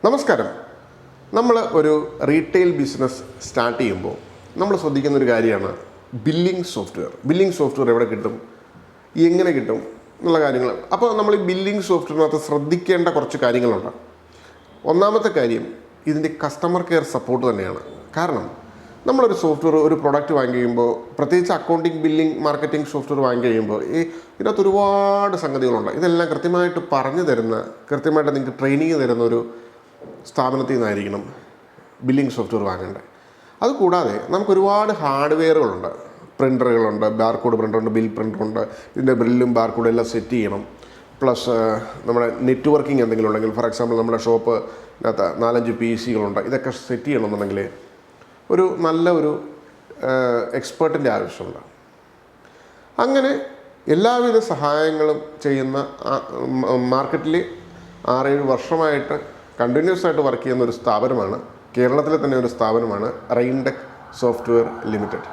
നമസ്കാരം. നമ്മൾ ഒരു റീറ്റെയിൽ ബിസിനസ് സ്റ്റാർട്ട് ചെയ്യുമ്പോൾ നമ്മൾ ശ്രദ്ധിക്കുന്ന ഒരു കാര്യമാണ് ബില്ലിംഗ് സോഫ്റ്റ്വെയർ എവിടെ കിട്ടും, എങ്ങനെ കിട്ടും എന്നുള്ള കാര്യങ്ങൾ. അപ്പോൾ നമ്മൾ ഈ ബില്ലിംഗ് സോഫ്റ്റ്വെയറിനകത്ത് ശ്രദ്ധിക്കേണ്ട കുറച്ച് കാര്യങ്ങളുണ്ട്. ഒന്നാമത്തെ കാര്യം ഇതിൻ്റെ കസ്റ്റമർ കെയർ സപ്പോർട്ട് തന്നെയാണ്. കാരണം നമ്മളൊരു സോഫ്റ്റ്വെയർ, ഒരു പ്രൊഡക്റ്റ് വാങ്ങി കഴിയുമ്പോൾ, പ്രത്യേകിച്ച് അക്കൗണ്ടിങ്, ബില്ലിംഗ്, മാർക്കറ്റിംഗ് സോഫ്റ്റ്വെയർ വാങ്ങി കഴിയുമ്പോൾ ഇതിനകത്ത് ഒരുപാട് സംഗതികളുണ്ട്. ഇതെല്ലാം കൃത്യമായിട്ട് പറഞ്ഞു തരുന്ന, കൃത്യമായിട്ട് നിങ്ങൾക്ക് ട്രെയിനിങ് തരുന്ന ഒരു സ്ഥാപനത്തിൽ നിന്നായിരിക്കണം ബില്ലിംഗ് സോഫ്റ്റ്വെയർ വാങ്ങേണ്ടത്. അതുകൂടാതെ നമുക്ക് ഒരുപാട് ഹാർഡ്വെയറുകളുണ്ട്. പ്രിൻ്ററുകളുണ്ട്, ബാർകോഡ് പ്രിൻ്ററുണ്ട്, ബിൽ പ്രിൻ്ററുണ്ട്. ഇതിൻ്റെ ബില്ലും ബാർകോഡും എല്ലാം സെറ്റ് ചെയ്യണം. പ്ലസ് നമ്മുടെ നെറ്റ്വർക്കിംഗ് എന്തെങ്കിലും ഉണ്ടെങ്കിൽ, ഫോർ എക്സാമ്പിൾ നമ്മുടെ ഷോപ്പിനകത്ത് 4-5 PCകളുണ്ട്. ഇതൊക്കെ സെറ്റ് ചെയ്യണമെന്നുണ്ടെങ്കിൽ ഒരു നല്ല എക്സ്പേർട്ടിൻ്റെ ആവശ്യമുണ്ട്. അങ്ങനെ എല്ലാവിധ സഹായങ്ങളും ചെയ്യുന്ന മാർക്കറ്റിൽ 6-7 വർഷമായിട്ട് കണ്ടിന്യൂസ് ആയിട്ട് വർക്ക് ചെയ്യുന്ന ഒരു സ്ഥാപനമാണ്, കേരളത്തിലെ തന്നെ ഒരു സ്ഥാപനമാണ് Raintech software limited.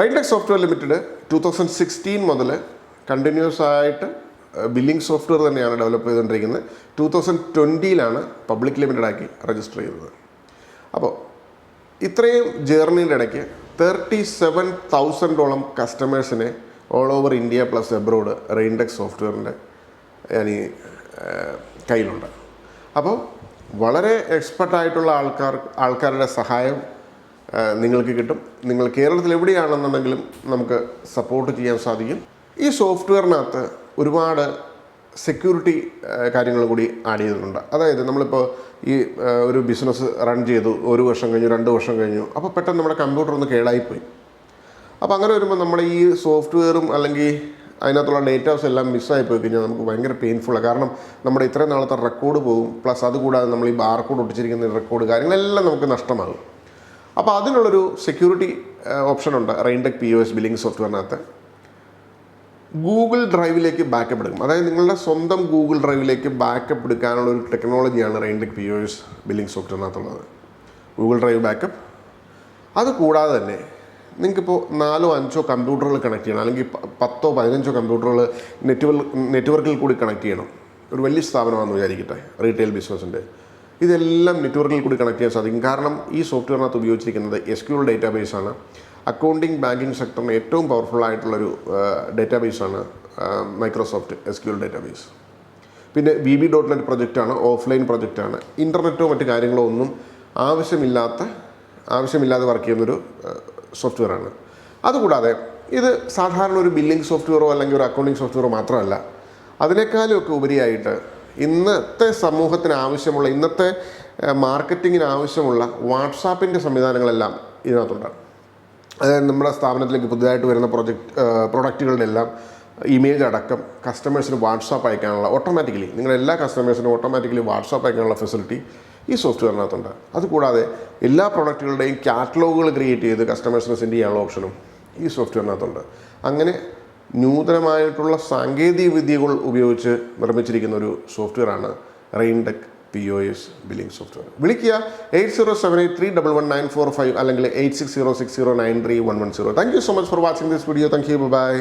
Raintech software limited 2016 മുതൽ കണ്ടിന്യൂസ് ആയിട്ട് ബില്ലിംഗ് സോഫ്റ്റ്വെയർ തന്നെയാണ് ഡെവലപ്പ് ചെയ്തുകൊണ്ടിരിക്കുന്നത്. 2020 പബ്ലിക് ലിമിറ്റഡ് ആക്കി രജിസ്റ്റർ ചെയ്തത്. അപ്പോൾ ഇത്രയും ജേർണിയുടെ ഇടയ്ക്ക് 37,000ഓളം കസ്റ്റമേഴ്സിനെ all over India plus abroad Raintech സോഫ്റ്റ്വെയറിൻ്റെ കയ്യിലുണ്ട്. അപ്പോൾ വളരെ എക്സ്പെർട്ടായിട്ടുള്ള ആൾക്കാരുടെ സഹായം നിങ്ങൾക്ക് കിട്ടും. നിങ്ങൾ കേരളത്തിൽ എവിടെയാണെന്നുണ്ടെങ്കിലും നമുക്ക് സപ്പോർട്ട് ചെയ്യാൻ സാധിക്കും. ഈ സോഫ്റ്റ്വെയറിനകത്ത് ഒരുപാട് സെക്യൂരിറ്റി കാര്യങ്ങൾ കൂടി ആഡ് ചെയ്തിട്ടുണ്ട്. അതായത് നമ്മളിപ്പോൾ ഈ ഒരു ബിസിനസ് റൺ ചെയ്തു, 1 വർഷം കഴിഞ്ഞു, 2 വർഷം കഴിഞ്ഞു, അപ്പോൾ പെട്ടെന്ന് നമ്മുടെ കമ്പ്യൂട്ടർ ഒന്ന് കേടായിപ്പോയി. അപ്പോൾ അങ്ങനെ വരുമ്പോൾ നമ്മുടെ ഈ സോഫ്റ്റ്വെയറും അല്ലെങ്കിൽ അതിനകത്തുള്ള ഡേറ്റാസ് എല്ലാം മിസ്സായി പോയി കഴിഞ്ഞാൽ നമുക്ക് ഭയങ്കര പെയിൻഫുള്ളാണ്. കാരണം നമ്മുടെ ഇത്രയും നാളത്തെ റെക്കോർഡ് പോകും. പ്ലസ് അതുകൂടാതെ നമ്മൾ ഈ ബാർകോഡ് ഒട്ടിച്ചിരിക്കുന്ന റെക്കോർഡ് കാര്യങ്ങളെല്ലാം നമുക്ക് നഷ്ടമാകും. അപ്പോൾ അതിനുള്ളൊരു സെക്യൂരിറ്റി ഓപ്ഷനുണ്ട് റെയിൻടെക് POS ബില്ലിംഗ് സോഫ്റ്റ്വെയറിനകത്ത്. ഗൂഗിൾ ഡ്രൈവിലേക്ക് ബാക്കപ്പ് എടുക്കും. അതായത് നിങ്ങളുടെ സ്വന്തം ഗൂഗിൾ ഡ്രൈവിലേക്ക് ബാക്കപ്പ് എടുക്കാനുള്ള ഒരു ടെക്നോളജിയാണ് റെയിൻടെക് POS ബില്ലിംഗ് സോഫ്റ്റ്വെയറിനകത്തുള്ളത്. Google drive backup. അതുകൂടാതെ തന്നെ നിങ്ങൾക്കിപ്പോൾ 4-5 കമ്പ്യൂട്ടറുകൾ കണക്ട് ചെയ്യണം, അല്ലെങ്കിൽ 10-15 കമ്പ്യൂട്ടറുകൾ നെറ്റ്വർക്കിൽ കൂടി കണക്ട് ചെയ്യണം. ഒരു വലിയ സ്ഥാപനമാണെന്ന് വിചാരിക്കട്ടെ, റീറ്റെയിൽ ബിസിനസ്സിൻ്റെ. ഇതെല്ലാം നെറ്റ്വർക്കിൽ കൂടി കണക്ട് ചെയ്യാൻ സാധിക്കും. കാരണം ഈ സോഫ്റ്റ്വെയറിനകത്ത് ഉപയോഗിച്ചിരിക്കുന്നത് SQL ഡേറ്റാബേസാണ്. അക്കൗണ്ടിങ്, ബാങ്കിങ് സെക്ടറിന് ഏറ്റവും പവർഫുൾ ആയിട്ടുള്ളൊരു ഡേറ്റാബേസാണ് മൈക്രോസോഫ്റ്റ് SQL ഡേറ്റാബേസ്. പിന്നെ VB.NET പ്രൊജക്റ്റാണ്, ഓഫ്ലൈൻ പ്രൊജക്റ്റാണ്. ഇൻ്റർനെറ്റോ മറ്റു കാര്യങ്ങളോ ഒന്നും ആവശ്യമില്ലാതെ വർക്ക് ചെയ്യുന്നൊരു സോഫ്റ്റ്വെയറാണ്. അതുകൂടാതെ ഇത് സാധാരണ ഒരു ബില്ലിംഗ് സോഫ്റ്റ്വെയറോ അല്ലെങ്കിൽ ഒരു അക്കൗണ്ടിങ് സോഫ്റ്റ്വെയറോ മാത്രമല്ല, അതിനേക്കാളും ഒക്കെ ഉപരിയായിട്ട് ഇന്നത്തെ സമൂഹത്തിന് ആവശ്യമുള്ള, ഇന്നത്തെ മാർക്കറ്റിങ്ങിന് ആവശ്യമുള്ള വാട്സാപ്പിൻ്റെ സംവിധാനങ്ങളെല്ലാം ഇതിനകത്തുണ്ട്. അതായത് നമ്മുടെ സ്ഥാപനത്തിലേക്ക് പുതുതായിട്ട് വരുന്ന പ്രൊഡക്റ്റുകളുടെ എല്ലാം ഇമേജ് അടക്കം കസ്റ്റമേഴ്സിന് വാട്സാപ്പ് അയക്കാനുള്ള, ഓട്ടോമാറ്റിക്കലി നിങ്ങളെല്ലാ കസ്റ്റമേഴ്സിനും ഓട്ടോമാറ്റിക്കലി വാട്സാപ്പ് അയക്കാനുള്ള ഫെസിലിറ്റി ഈ സോഫ്റ്റ്വെയറിനകത്തുണ്ട്. അതുകൂടാതെ എല്ലാ പ്രൊഡക്റ്റുകളുടെയും കാറ്റലോഗുകൾ ക്രിയേറ്റ് ചെയ്ത് കസ്റ്റമേഴ്സിന് സെൻഡ് ചെയ്യാനുള്ള ഓപ്ഷനും ഈ സോഫ്റ്റ്വെയറിനകത്തുണ്ട്. അങ്ങനെ നൂതനമായിട്ടുള്ള സാങ്കേതിക വിദ്യകൾ ഉപയോഗിച്ച് നിർമ്മിച്ചിരിക്കുന്ന ഒരു സോഫ്റ്റ്വെയറാണ് റെയിൻടെക് POS ബില്ലിംഗ് സോഫ്റ്റ്വെയർ. വിളിക്കുക 8078311945 അല്ലെങ്കിൽ 8606093110. Thank you so much for watching this video. Thank you. By.